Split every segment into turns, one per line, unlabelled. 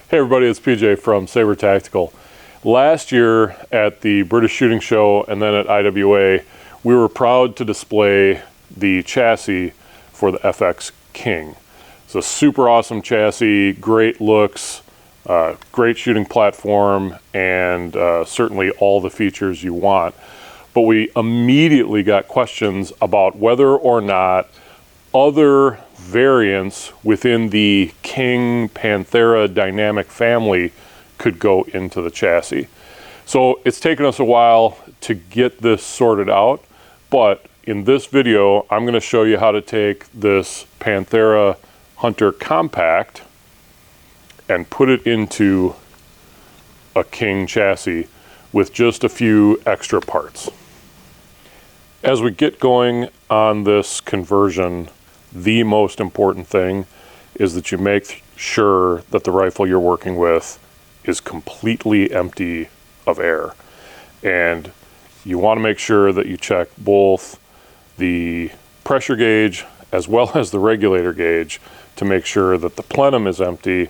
Hey everybody, it's PJ from Saber Tactical. Last year at the British Shooting Show and then at IWA, we were proud to display the chassis for the FX King. It's a super awesome chassis, great looks, great shooting platform, and certainly all the features you want. But we immediately got questions about whether or not other variants within the King Panthera Dynamic family could go into the chassis. So it's taken us a while to get this sorted out, but in this video I'm going to show you how to take this Panthera Hunter Compact and put it into a King chassis with just a few extra parts. As we get going on this conversion, the most important thing is that you make sure that the rifle you're working with is completely empty of air. And you want to make sure that you check both the pressure gauge as well as the regulator gauge to make sure that the plenum is empty,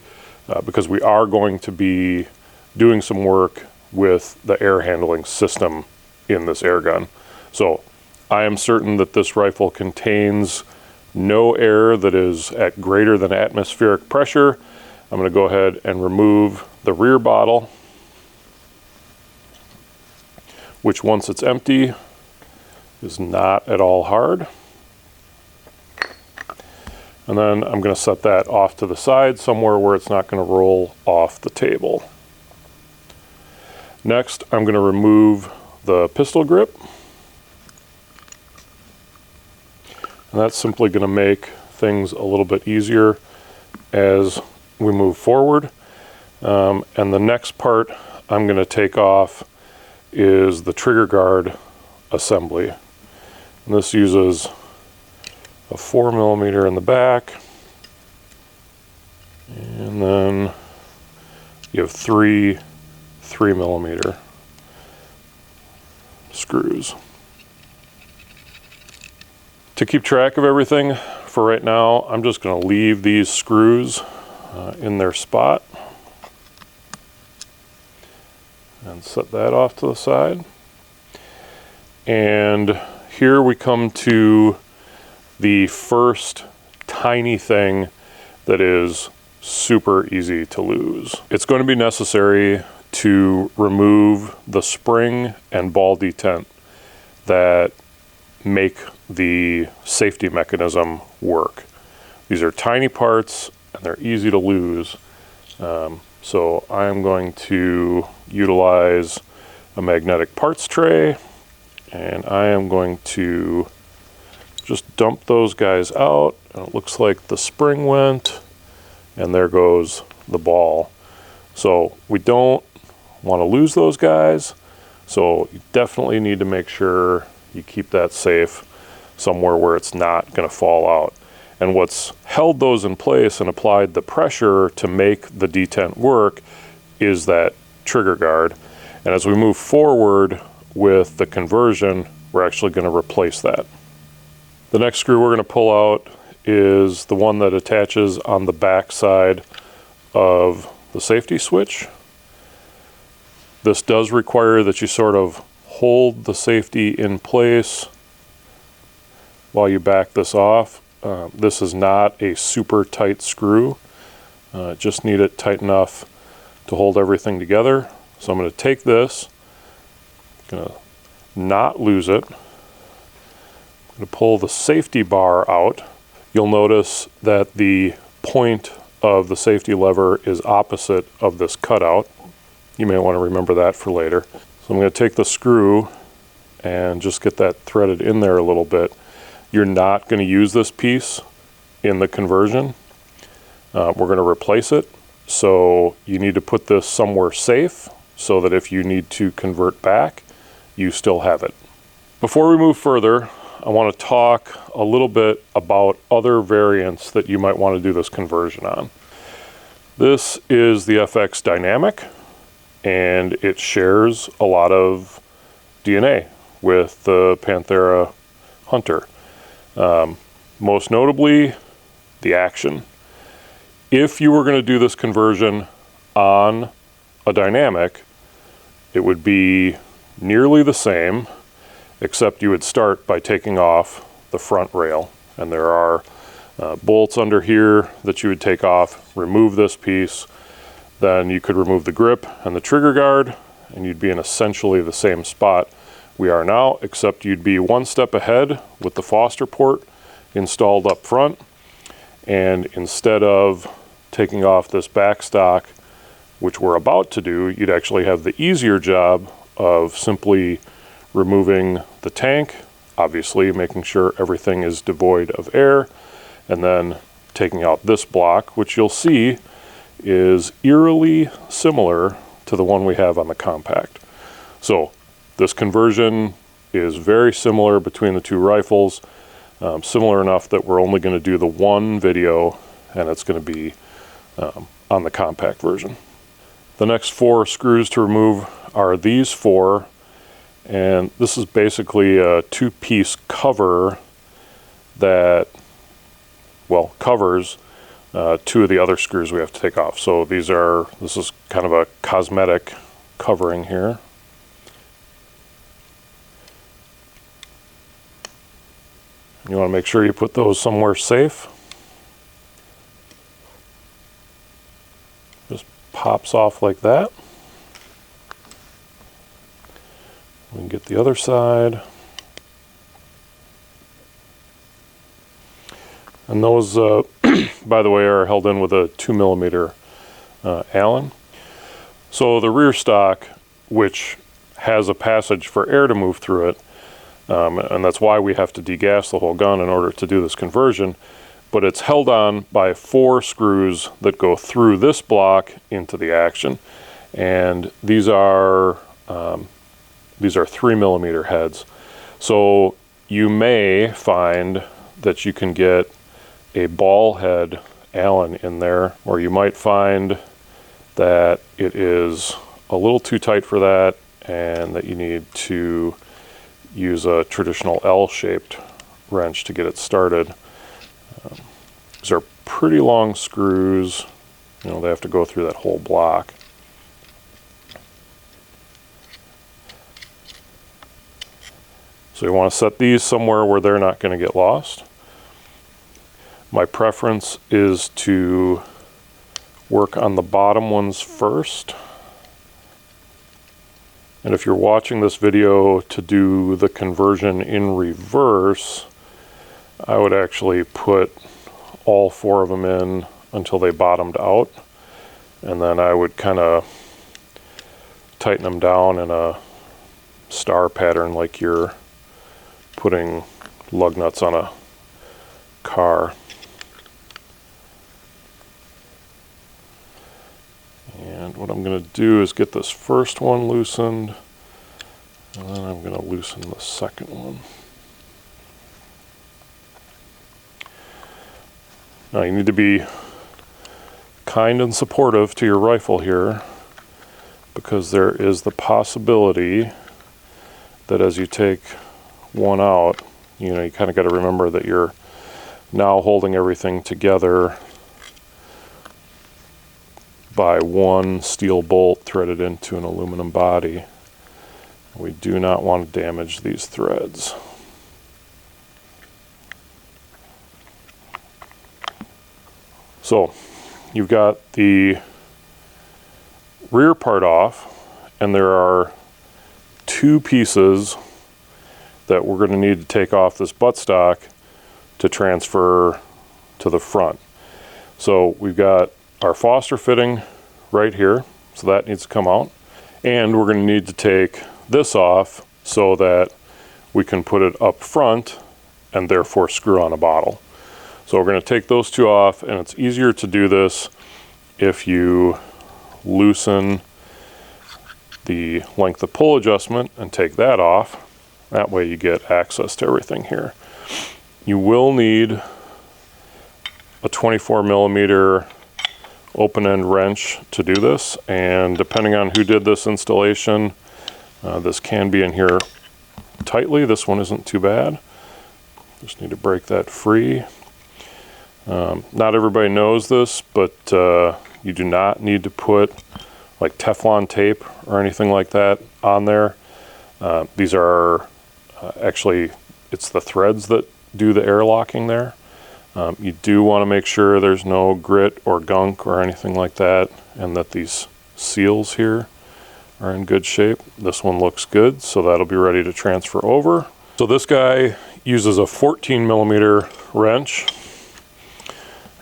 because we are going to be doing some work with the air handling system in this air gun. So I am certain that this rifle contains no air that is at greater than atmospheric pressure. I'm going to go ahead and remove the rear bottle, which once it's empty is not at all hard. And then I'm going to set that off to the side somewhere where it's not going to roll off the table. Next, I'm going to remove the pistol grip. And that's simply going to make things a little bit easier as we move forward. And the next part I'm going to take off is the trigger guard assembly. And this uses a 4mm in the back, and then you have three 3mm screws. To keep track of everything for right now, I'm just going to leave these screws in their spot and set that off to the side. And here we come to the first tiny thing that is super easy to lose. It's going to be necessary to remove the spring and ball detent that make the safety mechanism work. These are tiny parts and they're easy to lose. So I'm going to utilize a magnetic parts tray, and I am going to just dump those guys out. And it looks like the spring went, and there goes the ball. So we don't want to lose those guys. So you definitely need to make sure you keep that safe somewhere where it's not going to fall out. And what's held those in place and applied the pressure to make the detent work is that trigger guard. And as we move forward with the conversion, we're actually going to replace that. The next screw we're going to pull out is the one that attaches on the back side of the safety switch. This does require that you sort of hold the safety in place while you back this off. This is not a super tight screw. Just need it tight enough to hold everything together. So I'm going to take this, going to not lose it. I'm going to pull the safety bar out. You'll notice that the point of the safety lever is opposite of this cutout. You may want to remember that for later. So I'm going to take the screw and just get that threaded in there a little bit. You're not going to use this piece in the conversion. We're going to replace it. So you need to put this somewhere safe so that if you need to convert back, you still have it. Before we move further, I want to talk a little bit about other variants that you might want to do this conversion on. This is the FX Dynamic, and it shares a lot of DNA with the Panthera Hunter. Most notably, the action. If you were going to do this conversion on a Dynamic, it would be nearly the same, except you would start by taking off the front rail. And there are bolts under here that you would take off, remove this piece, then you could remove the grip and the trigger guard, and you'd be in essentially the same spot we are now, except you'd be one step ahead with the Foster port installed up front. And instead of taking off this back stock, which we're about to do, you'd actually have the easier job of simply removing the tank, obviously making sure everything is devoid of air, and then taking out this block, which you'll see is eerily similar to the one we have on the Compact. So this conversion is very similar between the two rifles, similar enough that we're only going to do the one video, and it's going to be on the Compact version. The next 4 screws to remove are these 4, and this is basically a 2-piece cover that, well, covers 2 of the other screws we have to take off. So this is kind of a cosmetic covering here. You want to make sure you put those somewhere safe. Just pops off like that. We can get the other side. And those, by the way, are held in with a 2mm Allen. So the rear stock, which has a passage for air to move through it, and that's why we have to degas the whole gun in order to do this conversion, but it's held on by 4 screws that go through this block into the action. And these are 3mm heads. So you may find that you can get a ball head Allen in there, or you might find that it is a little too tight for that and that you need to use a traditional L-shaped wrench to get it started. These are pretty long screws. You know, they have to go through that whole block. So you want to set these somewhere where they're not going to get lost. My preference is to work on the bottom ones first. And if you're watching this video to do the conversion in reverse, I would actually put all 4 of them in until they bottomed out. And then I would kind of tighten them down in a star pattern like you're putting lug nuts on a car. And what I'm going to do is get this first one loosened, and then I'm going to loosen the second one. Now you need to be kind and supportive to your rifle here, because there is the possibility that as you take one out, you kind of got to remember that you're now holding everything together by one steel bolt threaded into an aluminum body. We do not want to damage these threads. So you've got the rear part off, and there are 2 pieces that we're going to need to take off this buttstock to transfer to the front. So we've got our Foster fitting right here, so that needs to come out. And we're going to need to take this off so that we can put it up front and therefore screw on a bottle. So we're going to take those 2 off, and it's easier to do this if you loosen the length of pull adjustment and take that off. That way you get access to everything here. You will need a 24mm open end wrench to do this, and depending on who did this installation, this can be in here tightly. This one isn't too bad. Just need to break that free. Not everybody knows this, but You do not need to put like Teflon tape or anything like that on there. These are actually, it's the threads that do the air locking there. You do want to make sure there's no grit or gunk or anything like that, and that these seals here are in good shape. This one looks good, so that'll be ready to transfer over. So this guy uses a 14mm wrench,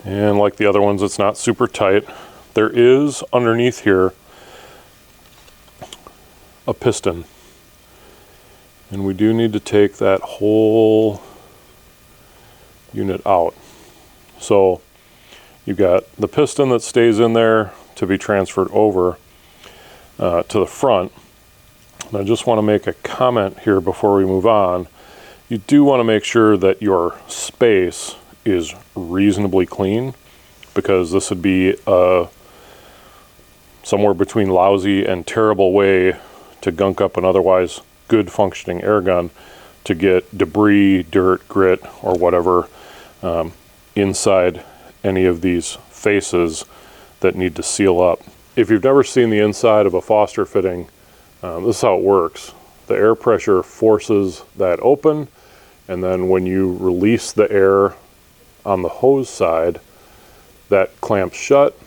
and like the other ones, it's not super tight. There is underneath here a piston, and we do need to take that whole unit out. So you've got the piston that stays in there to be transferred over to the front. And I just want to make a comment here before we move on. You do want to make sure that your space is reasonably clean, because this would be somewhere between lousy and terrible way to gunk up an otherwise good functioning air gun, to get debris, dirt, grit, or whatever inside any of these faces that need to seal up. If you've never seen the inside of a Foster fitting, this is how it works. The air pressure forces that open, and then when you release the air on the hose side, that clamps shut,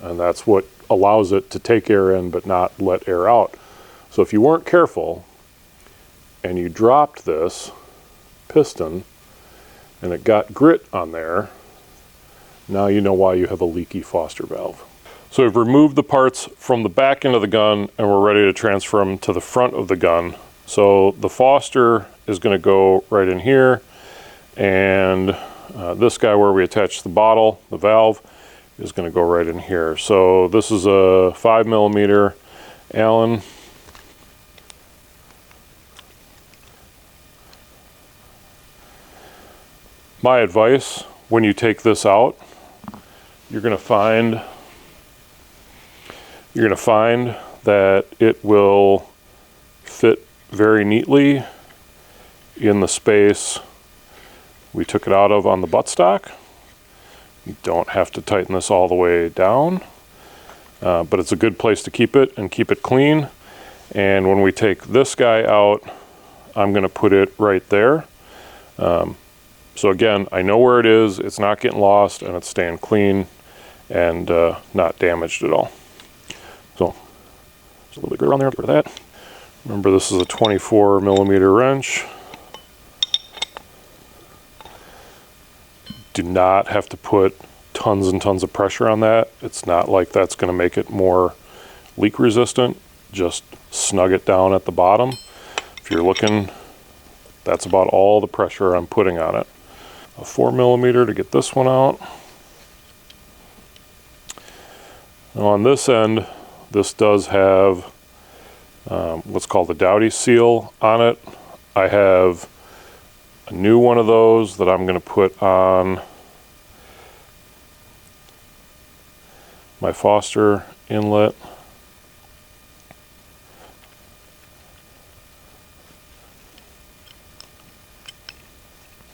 and that's what allows it to take air in but not let air out. So if you weren't careful and you dropped this piston and it got grit on there, now you know why you have a leaky Foster valve. So we've removed the parts from the back end of the gun, and we're ready to transfer them to the front of the gun. So the Foster is going to go right in here, and this guy where we attach the bottle, the valve, is going to go right in here. So this is a 5mm Allen. My advice, when you take this out, you're going to find that it will fit very neatly in the space we took it out of on the buttstock. You don't have to tighten this all the way down, but it's a good place to keep it and keep it clean. And when we take this guy out, I'm going to put it right there. So again, I know where it is, it's not getting lost, and it's staying clean and not damaged at all. So there's a little bit of grit around there, get rid of that. Remember, this is a 24mm wrench. Do not have to put tons and tons of pressure on that. It's not like that's going to make it more leak resistant. Just snug it down at the bottom. If you're looking, that's about all the pressure I'm putting on it. A 4mm to get this one out. Now on this end, this does have what's called a Dowdy seal on it. I have a new one of those that I'm going to put on my Foster inlet.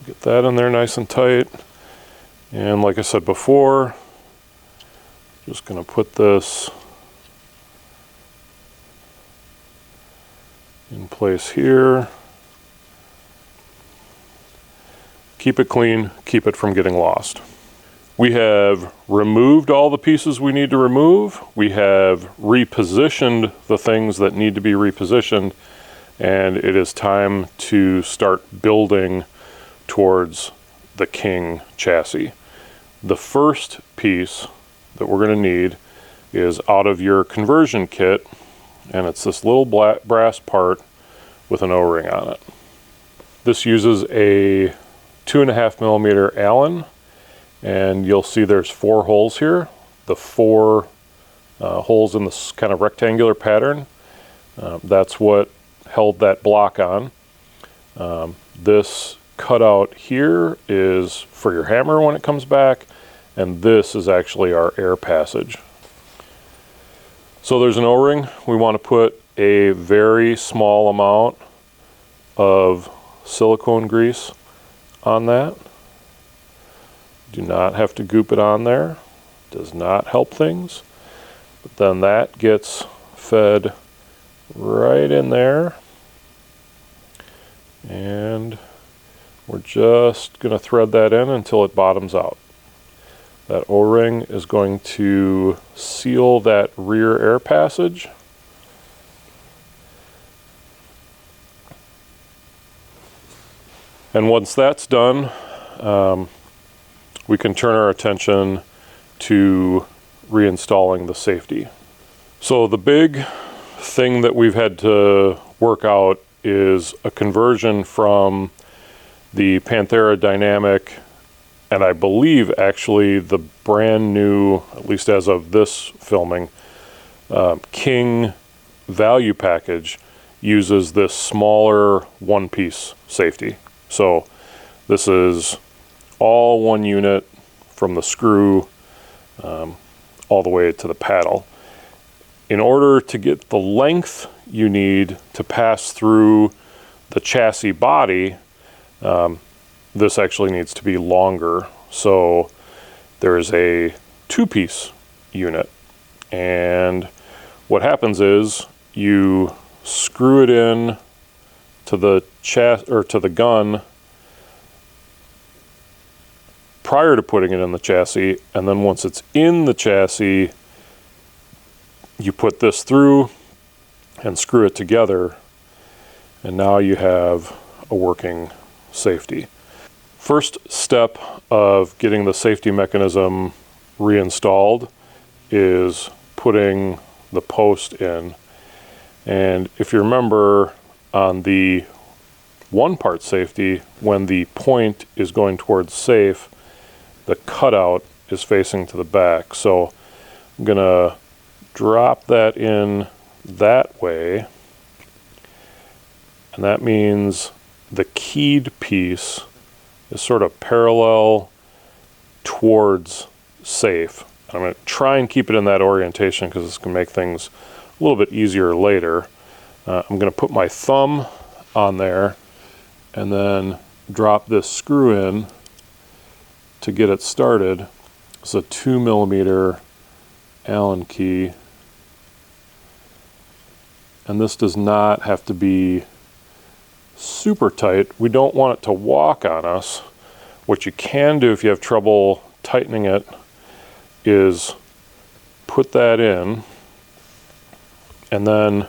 Get that in there nice and tight. And like I said before, just going to put this in place here. Keep it clean, keep it from getting lost. We have removed all the pieces we need to remove. We have repositioned the things that need to be repositioned, and it is time to start building towards the King chassis. The first piece that we're going to need is out of your conversion kit, and it's this little black brass part with an O-ring on it. This uses a 2.5mm Allen, and you'll see there's 4 holes here. The 4 holes in this kind of rectangular pattern, that's what held that block on. This cutout here is for your hammer when it comes back, and this is actually our air passage. So there's an O-ring. We want to put a very small amount of silicone grease on that. Do not have to goop it on there. does not help things. But then that gets fed right in there. And we're just going to thread that in until it bottoms out. That O-ring is going to seal that rear air passage. And once that's done, we can turn our attention to reinstalling the safety. So the big thing that we've had to work out is a conversion from the Panthera Dynamic, and I believe actually the brand new, at least as of this filming, King value package uses this smaller one-piece safety. So this is all one unit from the screw all the way to the paddle. In order to get the length you need to pass through the chassis body, this actually needs to be longer. So there's a two-piece unit, and what happens is you screw it in to the to the gun prior to putting it in the chassis, and then once it's in the chassis, you put this through and screw it together, and now you have a working safety. First step of getting the safety mechanism reinstalled is putting the post in. And if you remember, on the one-part safety, when the point is going towards safe, the cutout is facing to the back. So I'm gonna drop that in that way, and that means the keyed piece is sort of parallel towards safe. I'm going to try and keep it in that orientation because it's going to make things a little bit easier later. I'm going to put my thumb on there and then drop this screw in to get it started. It's a 2mm Allen key, and this does not have to be super tight. We don't want it to walk on us. What you can do if you have trouble tightening it is put that in, and then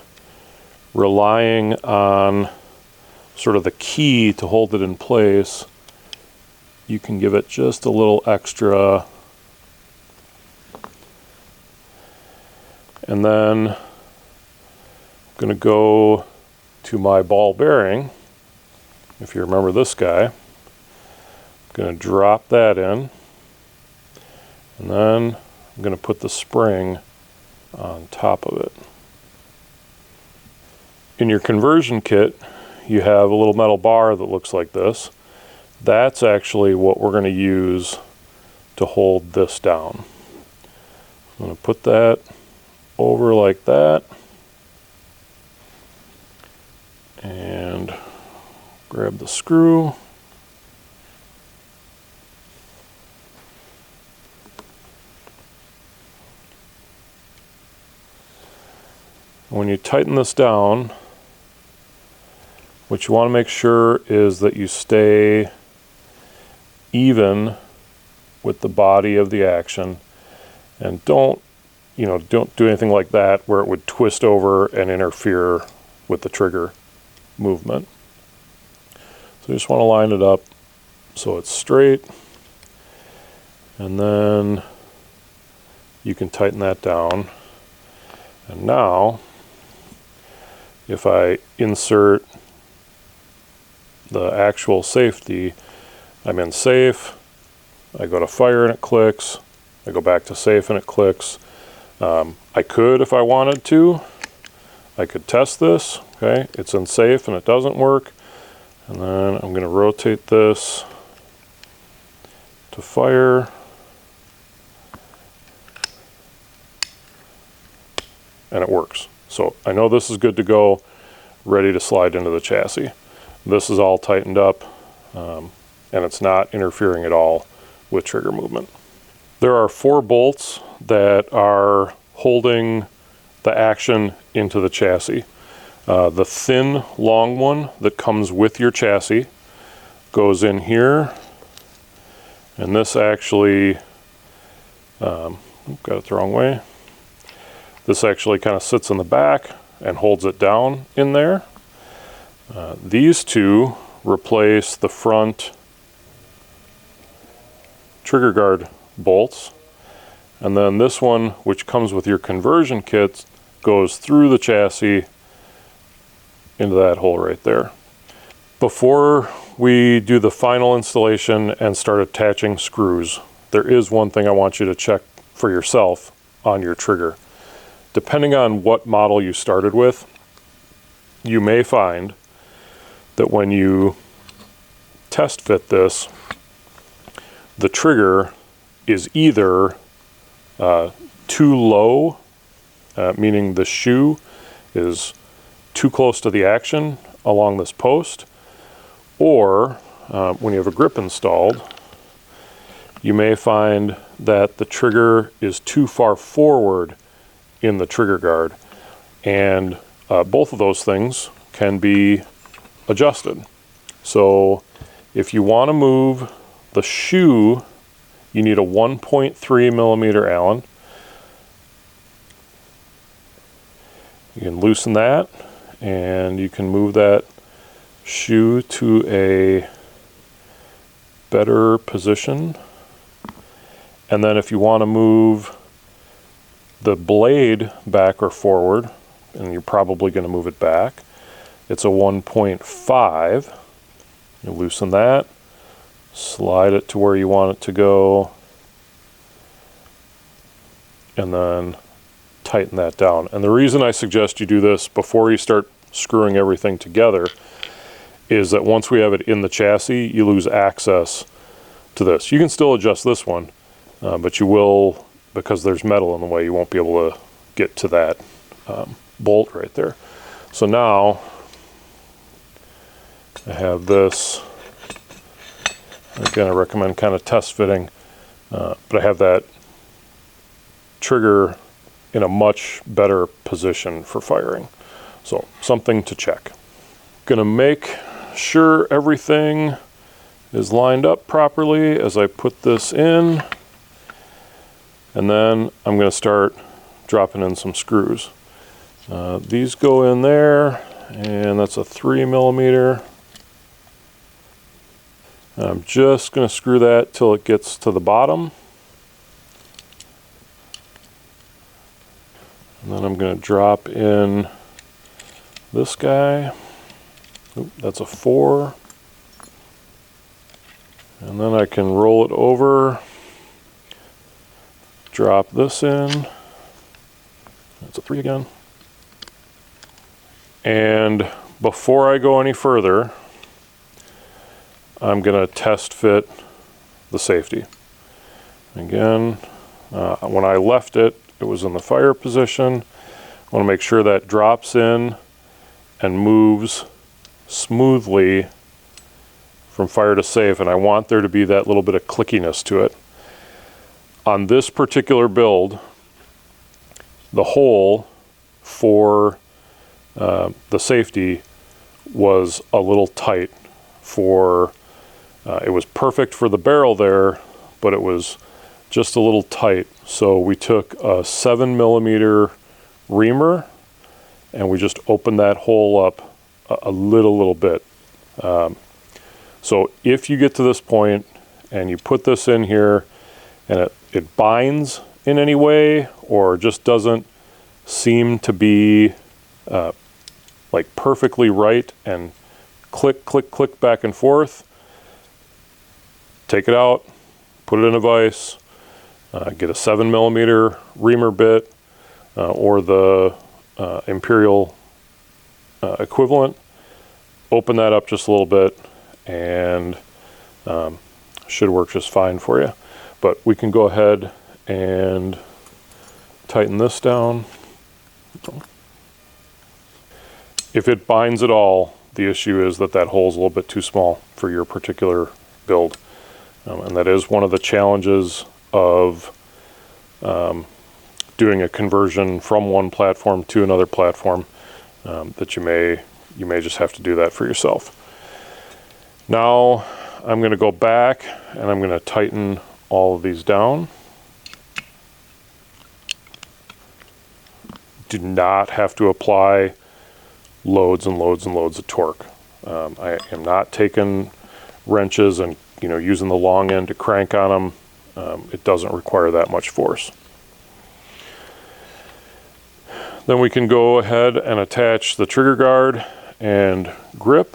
relying on sort of the key to hold it in place, you can give it just a little extra. And then I'm going to go to my ball bearing. If you remember this guy, I'm going to drop that in, and then I'm going to put the spring on top of it. In your conversion kit, you have a little metal bar that looks like this. That's actually what we're going to use to hold this down. I'm going to put that over like that, and grab the screw. When you tighten this down, what you want to make sure is that you stay even with the body of the action, and don't do anything like that where it would twist over and interfere with the trigger movement. So you just want to line it up so it's straight, and then you can tighten that down. And now if I insert the actual safety, I'm in safe, I go to fire and it clicks, I go back to safe and it clicks. I could, if I wanted to, I could test this. Okay, it's in safe and it doesn't work, and then I'm going to rotate this to fire, and it works. So I know this is good to go, ready to slide into the chassis. This is all tightened up, and it's not interfering at all with trigger movement. There are 4 bolts that are holding the action into the chassis. The thin, long one that comes with your chassis goes in here, and this actually, got it the wrong way. This actually kind of sits in the back and holds it down in there. These 2 replace the front trigger guard bolts, and then this one, which comes with your conversion kit, goes through the chassis into that hole right there. Before we do the final installation and start attaching screws, there is one thing I want you to check for yourself on your trigger. Depending on what model you started with, you may find that when you test fit this, the trigger is either too low, meaning the shoe is too close to the action along this post, or when you have a grip installed, you may find that the trigger is too far forward in the trigger guard, and both of those things can be adjusted. So if you want to move the shoe, you need a 1.3 millimeter Allen. You can loosen that, and you can move that shoe to a better position. And then if you want to move the blade back or forward, and you're probably going to move it back, it's a 1.5. You loosen that, slide it to where you want it to go, and then tighten that down. And the reason I suggest you do this before you start screwing everything together is that once we have it in the chassis, you lose access to this. You can still adjust this one, but you will, because there's metal in the way, you won't be able to get to that bolt right there. So now I have this. Again, I recommend kind of test fitting, but I have that trigger in a much better position for firing. So something to check. Gonna make sure everything is lined up properly as I put this in, and then I'm gonna start dropping in some screws. These go in there, and that's a 3 millimeter. I'm just going to screw that till it gets to the bottom. And then I'm going to drop in this guy. Oop, that's a 4. And then I can roll it over, drop this in. That's a 3 again. And before I go any further, I'm going to test fit the safety. Again, when I left it, it was in the fire position. I want to make sure that drops in and moves smoothly from fire to safe, and I want there to be that little bit of clickiness to it. On this particular build, the hole for the safety was a little tight for it was perfect for the barrel there, but it was just a little tight. So we took a 7 millimeter reamer and we just opened that hole up a little bit. So if you get to this point and you put this in here and it binds in any way or just doesn't seem to be like perfectly right and click, click, click back and forth, take it out, put it in a vise, get a 7 millimeter reamer bit or the Imperial equivalent, open that up just a little bit, and should work just fine for you. But we can go ahead and tighten this down. If it binds at all, the issue is that that hole is a little bit too small for your particular build. And that is one of the challenges of doing a conversion from one platform to another platform, that you may just have to do that for yourself. Now I'm going to go back and I'm going to tighten all of these down. Do not have to apply loads and loads and loads of torque. I am not taking wrenches and using the long end to crank on them. It doesn't require that much force. Then we can go ahead and attach the trigger guard and grip.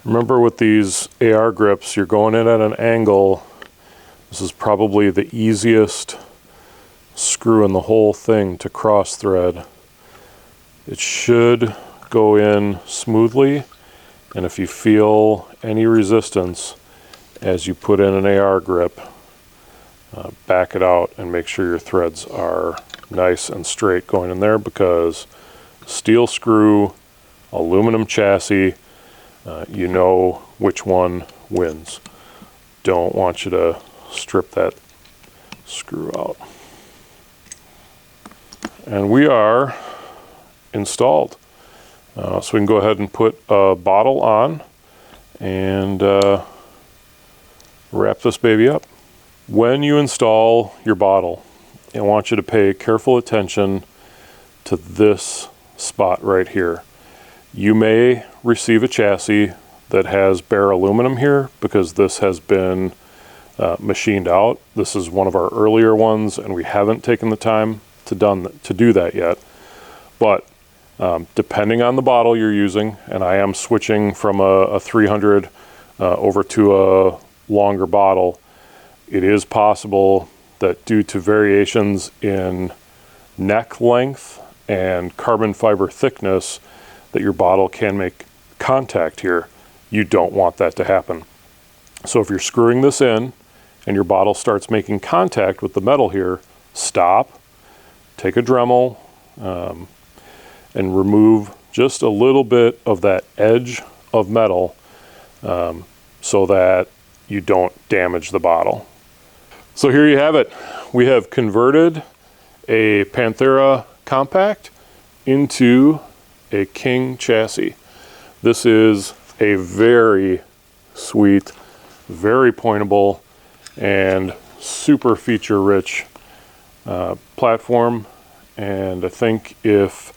Remember, with these AR grips, you're going in at an angle. This is probably the easiest screw in the whole thing to cross thread. It should go in smoothly, and if you feel any resistance as you put in an AR grip, back it out and make sure your threads are nice and straight going in there, because steel screw, aluminum chassis, you know which one wins. Don't want you to strip that screw out. And we are installed. So we can go ahead and put a bottle on and wrap this baby up. When you install your bottle, I want you to pay careful attention to this spot right here. You may receive a chassis that has bare aluminum here because this has been machined out. This is one of our earlier ones, and we haven't taken the time to do that yet. But depending on the bottle you're using, and I am switching from a 300 over to a longer bottle, it is possible that due to variations in neck length and carbon fiber thickness, that your bottle can make contact here. You don't want that to happen. So if you're screwing this in and your bottle starts making contact with the metal here, stop, take a Dremel, and remove just a little bit of that edge of metal so that you don't damage the bottle. So here you have it. We have converted a Panthera Compact into a King chassis. This is a very sweet, very pointable, and super feature-rich platform. And I think if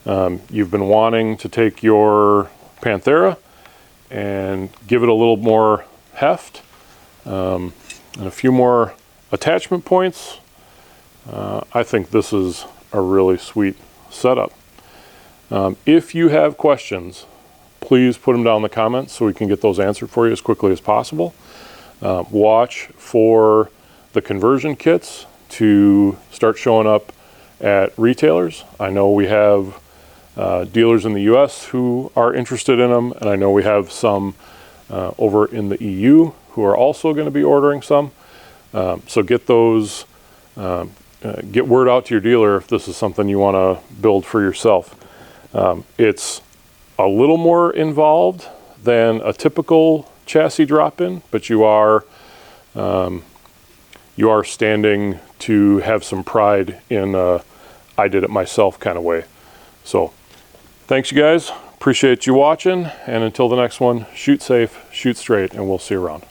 you've been wanting to take your Panthera and give it a little more heft and a few more attachment points, I think this is a really sweet setup. If you have questions, please put them down in the comments so we can get those answered for you as quickly as possible. Watch for the conversion kits to start showing up at retailers. I know we have dealers in the US who are interested in them, and I know we have some over in the EU who are also going to be ordering some. So get those, get word out to your dealer if this is something you want to build for yourself. It's a little more involved than a typical chassis drop-in, but you are standing to have some pride in I did it myself kind of way. So thanks, you guys. Appreciate you watching, and until the next one, shoot safe, shoot straight, and we'll see you around.